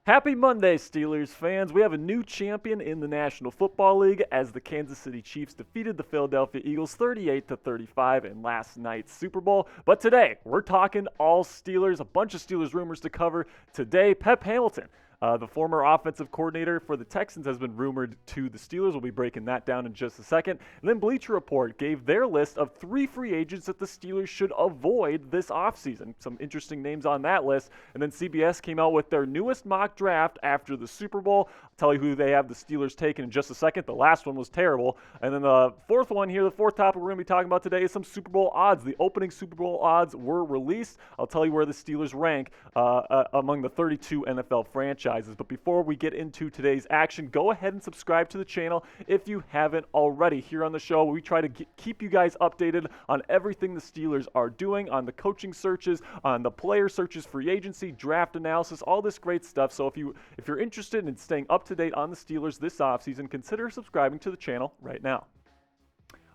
Happy Monday, Steelers fans. We have a new champion in the National Football League as the Kansas City Chiefs defeated the Philadelphia Eagles 38-35 in last night's Super Bowl. But today, we're talking all Steelers, a bunch of Steelers rumors to cover. Today, Pep Hamilton, the former offensive coordinator for the Texans, has been rumored to the Steelers. We'll be breaking that down in just a second. And then Bleacher Report gave their list of 3 free agents that the Steelers should avoid this offseason. Some interesting names on that list. And then CBS came out with their newest mock draft after the Super Bowl. I'll tell you who they have the Steelers taking in just a second. The last one was terrible. And then the fourth one here, the fourth topic we're going to be talking about today is some Super Bowl odds. The opening Super Bowl odds were released. I'll tell you where the Steelers rank among the 32 NFL franchises. But before we get into today's action, go ahead and subscribe to the channel if you haven't already. Here on the show, we try to keep you guys updated on everything the Steelers are doing, on the coaching searches, on the player searches, free agency, draft analysis, all this great stuff. So if you're interested in staying up to date on the Steelers this offseason, consider subscribing to the channel right now.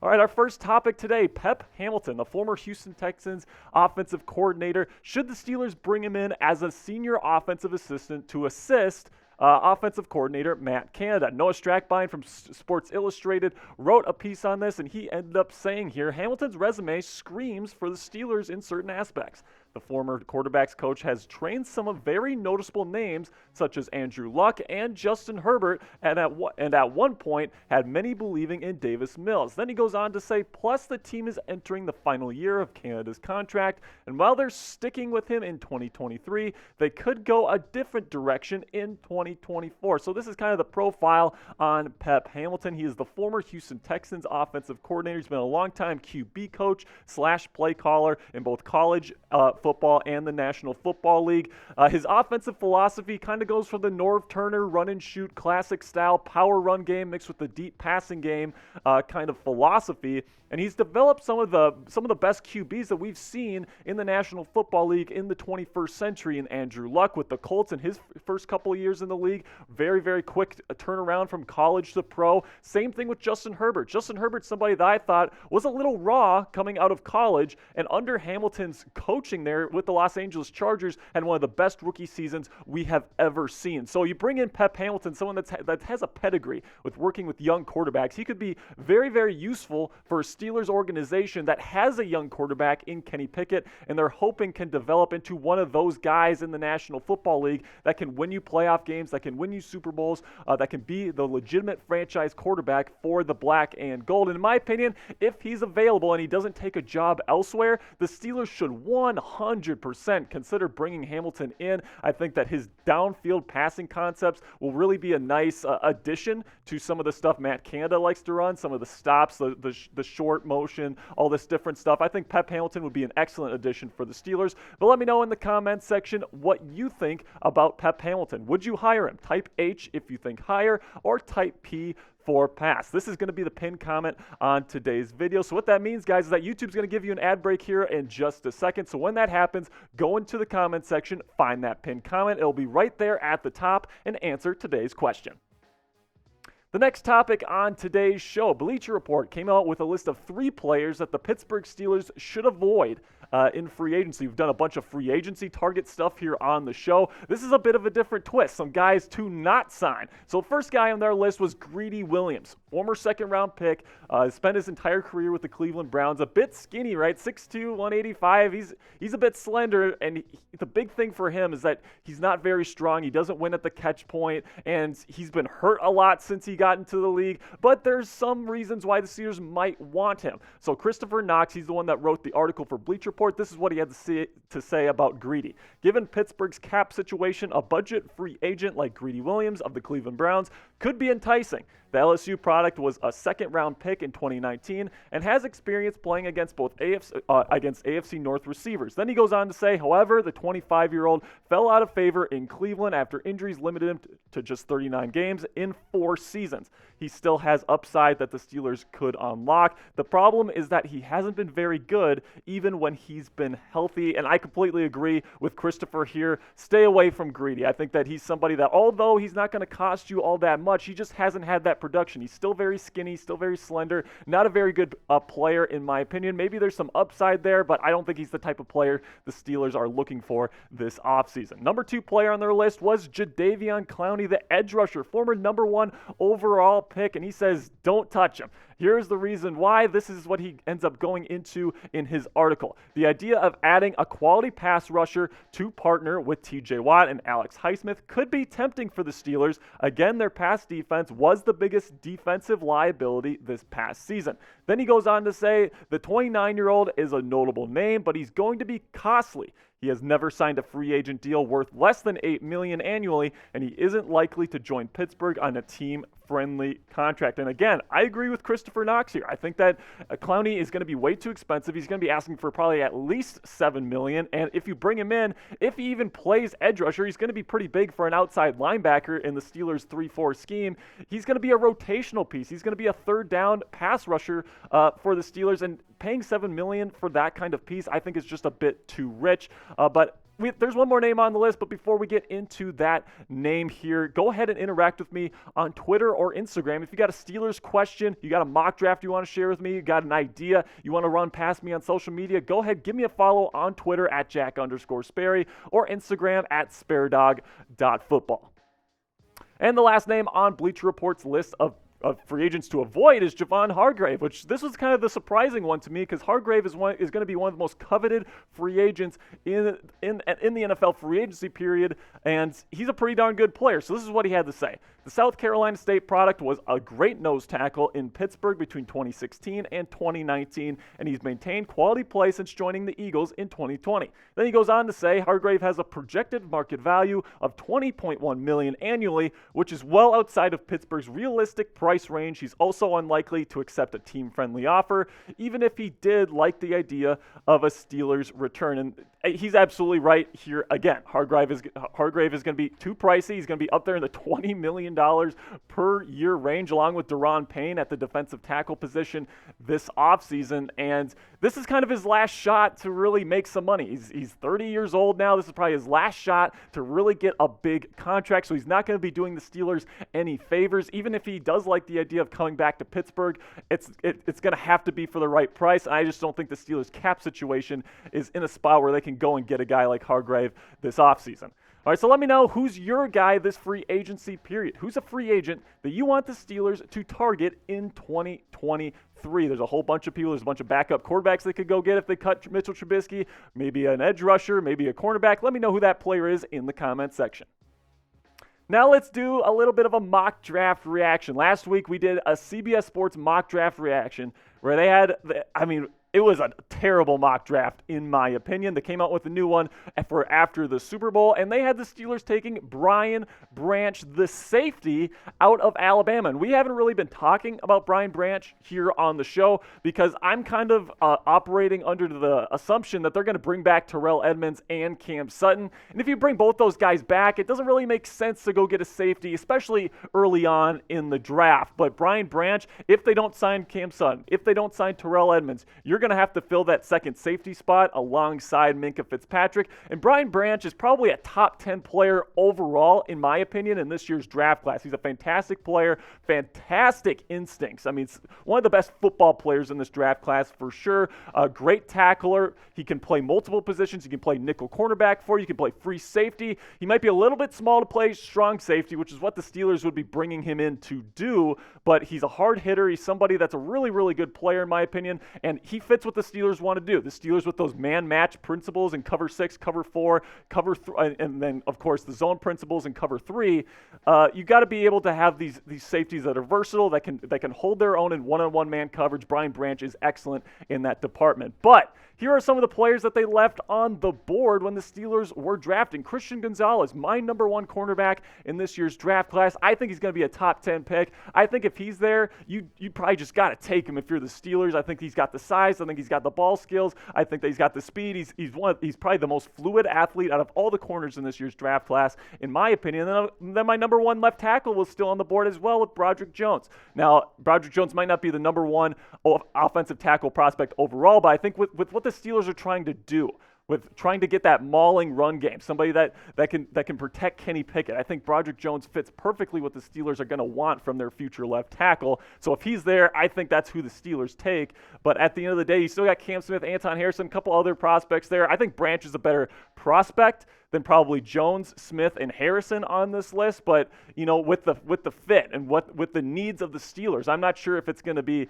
All right, our first topic today, Pep Hamilton, the former Houston Texans offensive coordinator. Should the Steelers bring him in as a senior offensive assistant to assist offensive coordinator Matt Canada? Noah Strackbein from Sports Illustrated wrote a piece on this, and he ended up saying here, Hamilton's resume screams for the Steelers in certain aspects. The former quarterbacks coach has trained some of very noticeable names such as Andrew Luck and Justin Herbert, and at one point had many believing in Davis Mills. Then he goes on to say, plus the team is entering the final year of Canada's contract, and while they're sticking with him in 2023, they could go a different direction in 2024. So this is kind of the profile on Pep Hamilton. He is the former Houston Texans offensive coordinator. He's been a longtime QB coach / play caller in both college football and the National Football League. His offensive philosophy kind of goes from the Norv Turner run and shoot classic style power run game mixed with the deep passing game kind of philosophy. And he's developed some of the best QBs that we've seen in the National Football League in the 21st century. In Andrew Luck with the Colts in his first couple of years in the league, very, very quick turnaround from college to pro. Same thing with Justin Herbert. Justin Herbert's somebody that I thought was a little raw coming out of college, and under Hamilton's coaching there with the Los Angeles Chargers, had one of the best rookie seasons we have ever seen. So you bring in Pep Hamilton, someone that has a pedigree with working with young quarterbacks. He could be very, very useful for a Steelers organization that has a young quarterback in Kenny Pickett, and they're hoping can develop into one of those guys in the National Football League that can win you playoff games, that can win you Super Bowls, that can be the legitimate franchise quarterback for the black and gold. And in my opinion, if he's available and he doesn't take a job elsewhere, the Steelers should 100% consider bringing Hamilton in. I think that his downfield passing concepts will really be a nice addition to some of the stuff Matt Canada likes to run, some of the stops, the short motion, all this different stuff. I think Pep Hamilton would be an excellent addition for the Steelers. But let me know in the comments section what you think about Pep Hamilton. Would you hire him? Type H if you think hire, or type P for pass. This is going to be the pinned comment on today's video. So what that means, guys, is that YouTube's going to give you an ad break here in just a second. So when that happens, go into the comment section, find that pinned comment. It'll be right there at the top, and answer today's question. The next topic on today's show, Bleacher Report came out with a list of 3 players that the Pittsburgh Steelers should avoid in free agency. We've done a bunch of free agency target stuff here on the show. This is a bit of a different twist, some guys to not sign. So the first guy on their list was Greedy Williams, former second-round pick, spent his entire career with the Cleveland Browns. A bit skinny, right? 6'2", 185. He's a bit slender, and the big thing for him is that he's not very strong. He doesn't win at the catch point, and he's been hurt a lot since he got into the league, but there's some reasons why the Steelers might want him. So Christopher Knox, he's the one that wrote the article for Bleacher Report. This is what he had to say about Greedy. Given Pittsburgh's cap situation, a budget free agent like Greedy Williams of the Cleveland Browns could be enticing. The LSU product was a second-round pick in 2019 and has experience playing against both AFC North receivers. Then he goes on to say, however, the 25-year-old fell out of favor in Cleveland after injuries limited him to just 39 games in 4 seasons. He still has upside that the Steelers could unlock. The problem is that he hasn't been very good even when he's been healthy, and I completely agree with Christopher here. Stay away from Greedy. I think that he's somebody that, although he's not going to cost you all that much. He just hasn't had that production. He's still very skinny, still very slender, not a very good player in my opinion. Maybe there's some upside there, but I don't think he's the type of player the Steelers are looking for this offseason. Number 2 player on their list was Jadeveon Clowney, the edge rusher, former number 1 overall pick, and he says don't touch him. Here's the reason why. This is what he ends up going into in his article. The idea of adding a quality pass rusher to partner with TJ Watt and Alex Highsmith could be tempting for the Steelers. Again, their pass defense was the biggest defensive liability this past season. Then he goes on to say the 29-year-old is a notable name, but he's going to be costly. He has never signed a free agent deal worth less than $8 million annually, and he isn't likely to join Pittsburgh on a team-friendly contract. And again, I agree with Christopher Knox here. I think that Clowney is going to be way too expensive. He's going to be asking for probably at least $7 million. And if you bring him in, if he even plays edge rusher, he's going to be pretty big for an outside linebacker in the Steelers' 3-4 scheme. He's going to be a rotational piece. He's going to be a third down pass rusher for the Steelers. And paying $7 million for that kind of piece, I think is just a bit too rich. There's one more name on the list, but before we get into that name here, go ahead and interact with me on Twitter or Instagram. If you got a Steelers question, you got a mock draft you want to share with me, you got an idea you want to run past me on social media, go ahead, give me a follow on Twitter at Jack_Sperry or Instagram at SpareDog.football. And the last name on Bleacher Report's list of free agents to avoid is Javon Hargrave, which this was kind of the surprising one to me because Hargrave is going to be one of the most coveted free agents in the NFL free agency period, and he's a pretty darn good player. So this is what he had to say. The South Carolina State product was a great nose tackle in Pittsburgh between 2016 and 2019, and he's maintained quality play since joining the Eagles in 2020. Then he goes on to say Hargrave has a projected market value of $20.1 million annually, which is well outside of Pittsburgh's realistic price range. He's also unlikely to accept a team-friendly offer, even if he did like the idea of a Steelers return. And he's absolutely right here again. Hargrave is going to be too pricey. He's going to be up there in the $20 million per year range, along with Daron Payne at the defensive tackle position this offseason. And this is kind of his last shot to really make some money. He's 30 years old now. This is probably his last shot to really get a big contract. So he's not going to be doing the Steelers any favors. Even if he does like the idea of coming back to Pittsburgh, it's going to have to be for the right price. I just don't think the Steelers cap situation is in a spot where they can go and get a guy like Hargrave this offseason. All right, so let me know who's your guy this free agency period. Who's a free agent that you want the Steelers to target in 2023? There's a whole bunch of people. There's a bunch of backup quarterbacks they could go get if they cut Mitchell Trubisky, maybe an edge rusher, maybe a cornerback. Let me know who that player is in the comment section. Now let's do a little bit of a mock draft reaction. Last week we did a CBS Sports mock draft reaction where they had, it was a terrible mock draft, in my opinion. They came out with a new one for after the Super Bowl, and they had the Steelers taking Brian Branch, the safety, out of Alabama. And we haven't really been talking about Brian Branch here on the show because I'm kind of operating under the assumption that they're going to bring back Terrell Edmunds and Cam Sutton. And if you bring both those guys back, it doesn't really make sense to go get a safety, especially early on in the draft. But Brian Branch, if they don't sign Cam Sutton, if they don't sign Terrell Edmunds, you're going to have to fill that second safety spot alongside Minkah Fitzpatrick. And Brian Branch is probably a top 10 player overall, in my opinion, in this year's draft class. He's a fantastic player, fantastic instincts. It's one of the best football players in this draft class for sure. A great tackler. He can play multiple positions. He can play nickel cornerback for you. He can play free safety. He might be a little bit small to play strong safety, which is what the Steelers would be bringing him in to do, but he's a hard hitter. He's somebody that's a really, really good player, in my opinion, and he fits what the Steelers want to do. The Steelers with those man-match principles in cover 6, cover 4, and then, of course, the zone principles in cover 3. You got to be able to have these safeties that are versatile, that can hold their own in one-on-one man coverage. Brian Branch is excellent in that department. But here are some of the players that they left on the board when the Steelers were drafting. Christian Gonzalez, my number 1 cornerback in this year's draft class. I think he's going to be a top 10 pick. I think if he's there, you probably just got to take him if you're the Steelers. I think he's got the size. I think he's got the ball skills. I think that he's got the speed. He's probably the most fluid athlete out of all the corners in this year's draft class, in my opinion. And then my number 1 left tackle was still on the board as well with Broderick Jones. Now, Broderick Jones might not be the number 1 offensive tackle prospect overall, but I think with what the Steelers are trying to do, with trying to get that mauling run game, somebody that can protect Kenny Pickett. I think Broderick Jones fits perfectly what the Steelers are going to want from their future left tackle. So if he's there, I think that's who the Steelers take. But at the end of the day, you still got Cam Smith, Anton Harrison, a couple other prospects there. I think Branch is a better prospect than probably Jones, Smith, and Harrison on this list. But with the fit and with the needs of the Steelers, I'm not sure if it's going to be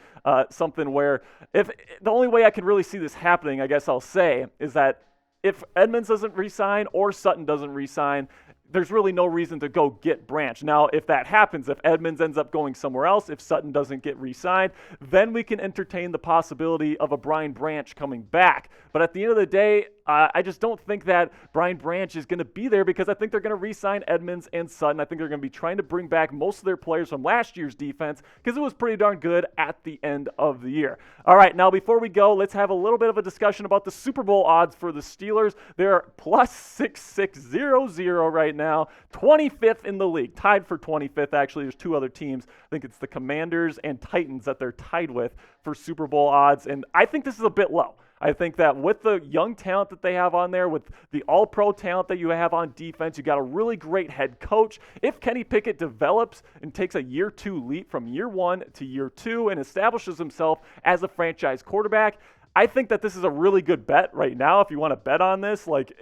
something where if the only way I can really see this happening, I guess I'll say, is that if Edmonds doesn't re-sign or Sutton doesn't re-sign, there's really no reason to go get Branch. Now, if that happens, if Edmonds ends up going somewhere else, if Sutton doesn't get re-signed, then we can entertain the possibility of a Brian Branch coming back. But at the end of the day, I just don't think that Brian Branch is going to be there because I think they're going to re-sign Edmonds and Sutton. I think they're going to be trying to bring back most of their players from last year's defense because it was pretty darn good at the end of the year. All right, now before we go, let's have a little bit of a discussion about the Super Bowl odds for the Steelers. They're plus 6,600 right now, 25th in the league, tied for 25th. Actually, there's two other teams. I think it's the Commanders and Titans that they're tied with for Super Bowl odds, and I think this is a bit low. I think that with the young talent that they have on there, with the all-pro talent that you have on defense, you got a really great head coach. If Kenny Pickett develops and takes a year two leap from year one to year two and establishes himself as a franchise quarterback, I think that this is a really good bet right now if you want to bet on this. Like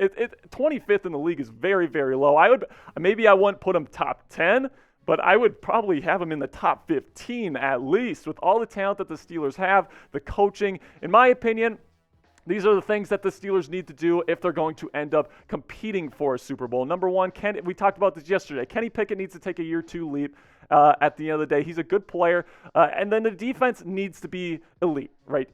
25th in the league is very, very low. I wouldn't put him top 10, but I would probably have him in the top 15 at least with all the talent that the Steelers have, the coaching. In my opinion, these are the things that the Steelers need to do if they're going to end up competing for a Super Bowl. Number one, we talked about this yesterday. Kenny Pickett needs to take a year two leap. At the end of the day, he's a good player. And then the defense needs to be elite, right?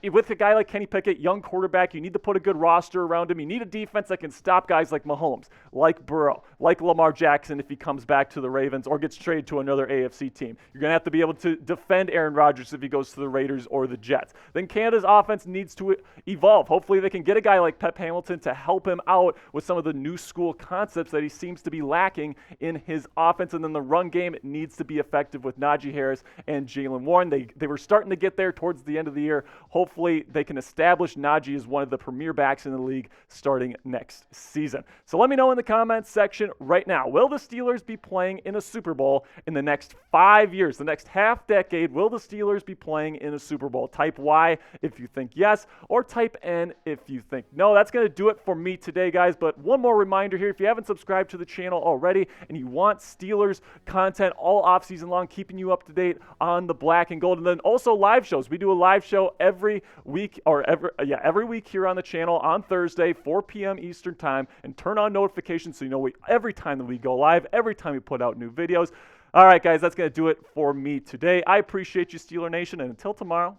With a guy like Kenny Pickett, young quarterback, you need to put a good roster around him. You need a defense that can stop guys like Mahomes, like Burrow, like Lamar Jackson if he comes back to the Ravens or gets traded to another AFC team. You're going to have to be able to defend Aaron Rodgers if he goes to the Raiders or the Jets. Then Canada's offense needs to evolve. Hopefully they can get a guy like Pep Hamilton to help him out with some of the new school concepts that he seems to be lacking in his offense. And then the run game needs to be effective with Najee Harris and Jaylen Warren. They were starting to get there towards the end of the year. Hopefully they can establish Najee as one of the premier backs in the league starting next season. So let me know in the comments section right now. Will the Steelers be playing in a Super Bowl in the next 5 years, the next half decade? Will the Steelers be playing in a Super Bowl? Type Y if you think yes, or type N if you think no. That's going to do it for me today, guys. But one more reminder here, if you haven't subscribed to the channel already and you want Steelers content all offseason long, keeping you up to date on the black and gold, and then also live shows. We do a live show every week here on the channel on Thursday, 4 p.m. Eastern time, and turn on notifications so you know every time that we go live, every time we put out new videos. All right, guys, that's going to do it for me today. I appreciate you, Steeler Nation, and until tomorrow,